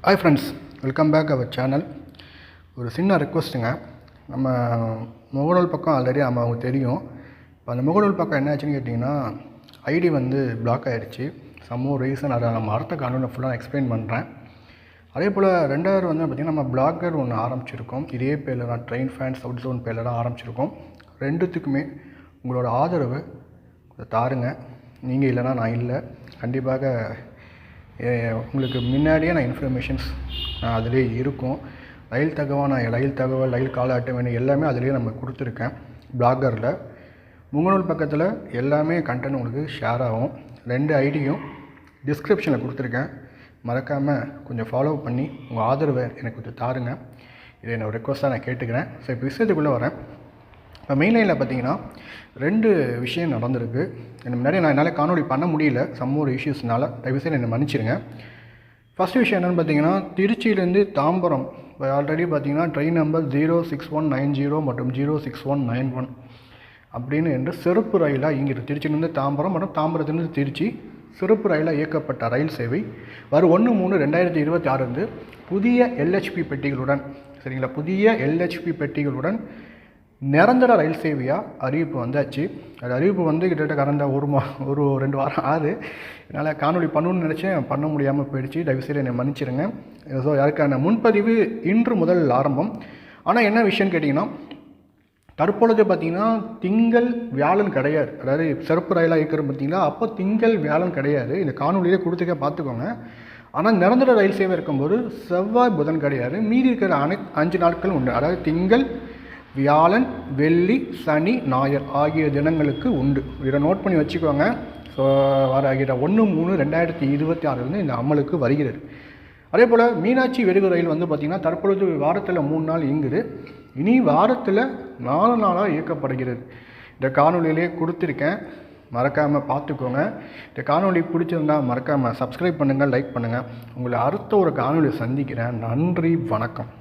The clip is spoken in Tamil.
Hi friends, welcome back our channel. ஒரு சின்ன ரெக்வஸ்ட்டுங்க. நம்ம முகநூல் பக்கம் ஆல்ரெடி அவங்களுக்கு தெரியும். இப்போ அந்த முகநூல் பக்கம் என்ன ஆச்சுன்னு கேட்டிங்கன்னா, ஐடி பிளாக் ஆகிடுச்சு. சம்மோ ரீசன் அதை நம்ம அடுத்த காணொலியில் ஃபுல்லாக எக்ஸ்பிளைன் பண்ணுறேன். அதே போல் ரெண்டாவது பார்த்திங்கன்னா, நம்ம பிளாகர் ஒன்று ஆரம்பிச்சிருக்கோம். இதே பேரில் தான் ட்ரெயின் ஃபேன்ஸ் அவுட் ஜோன் பேரில் தான் ஆரம்பிச்சிருக்கோம். ரெண்டுத்துக்குமே உங்களோட ஆதரவு தாருங்க. நீங்கள் இல்லைனா நான் இல்லை. கண்டிப்பாக உங்களுக்கு முன்னாடியே நான் இன்ஃபர்மேஷன்ஸ் அதிலே இருக்கும். ரயில் தகவல், ரயில் கால அட்டவணை எல்லாமே அதிலே நம்ம கொடுத்துருக்கேன். பிளாகரில் முகநூல் பக்கத்தில் எல்லாமே கண்டென்ட் உங்களுக்கு ஷேர் ஆகும். 2 ஐடியும் டிஸ்கிரிப்ஷனில் கொடுத்துருக்கேன். மறக்காமல் கொஞ்சம் ஃபாலோ பண்ணி உங்கள் ஆதரவை எனக்கு கொஞ்சம் தாருங்க. இதை என்னோடய ரெக்வஸ்ட்டாக நான் கேட்டுக்கிறேன். ஸோ இப்போ விஷயத்துக்குள்ளே வரேன். இப்போ மெயின் லைனில் பார்த்தீங்கன்னா 2 விஷயம் நடந்திருக்கு. எனக்கு முன்னாடி என்னால் காணொலி பண்ண முடியல, சம் ஒரு இஷ்யூஸ்னால. தயவுசெய்து என்னை மன்னிச்சிருங்க. ஃபஸ்ட்டு விஷயம் என்னென்னு பார்த்தீங்கன்னா, திருச்சியிலேருந்து தாம்பரம் இப்போ ஆல்ரெடி பார்த்தீங்கன்னா ட்ரெயின் நம்பர் 06190 மற்றும் 06191 அப்படின்னு என்று சிறப்பு ரயிலாக இயங்கிட்டு திருச்சியிலேருந்து தாம்பரம் மற்றும் தாம்பரத்திலிருந்து திருச்சி சிறப்பு ரயிலாக இயக்கப்பட்ட ரயில் சேவை வரும் 1/3/2026 புதிய LHP பெட்டிகளுடன், சரிங்களா, புதிய LHP பெட்டிகளுடன் நிரந்தர ரயில் சேவையாக அறிவிப்பு வந்தாச்சு. அது அறிவிப்பு கிட்டத்தட்ட கடந்த 2 வாரம் ஆகுது. என்னால் காணொலி பண்ணணும்னு நினச்சேன், பண்ண முடியாமல் போயிடுச்சு. தயவுசெய்து என்னை மன்னிச்சிருங்க. ஸோ அதுக்கான முன்பதிவு இன்று முதல் ஆரம்பம். ஆனால் என்ன விஷயம்னு கேட்டிங்கன்னா, தற்பொழுது பார்த்திங்கன்னா திங்கள் வியாழன் கிடையாது. அதாவது சிறப்பு ரயிலாக இருக்கிறது பார்த்திங்களா, அப்போ திங்கள் வியாழன் கிடையாது. இந்த காணொலியிலே கொடுத்துக்க பார்த்துக்கோங்க. ஆனால் நிரந்தர ரயில் சேவை இருக்கும்போது செவ்வாய் புதன் கிடையாது. மீதி இருக்கிற 5 நாட்கள் உண்டு. அதாவது திங்கள் வியாழன் வெள்ளி சனி ஞாயிறு ஆகிய தினங்களுக்கு உண்டு. இதை நோட் பண்ணி வச்சுக்கோங்க. ஸோ வர 1/3/2026 இந்த அமலுக்கு வருகிறது. அதே போல் மீனாட்சி விரைவு ரயில் பார்த்திங்கன்னா தற்பொழுது வாரத்தில் 3 நாள் இயங்குது. இனி வாரத்தில் 4 நாளாக இயக்கப்படுகிறது. இந்த காணொலியிலே கொடுத்துருக்கேன், மறக்காமல் பார்த்துக்கோங்க. இந்த காணொலி பிடிச்சிருந்தால் மறக்காமல் சப்ஸ்கிரைப் பண்ணுங்கள், லைக் பண்ணுங்கள். உங்களை அடுத்த ஒரு காணொலியை சந்திக்கிறேன். நன்றி, வணக்கம்.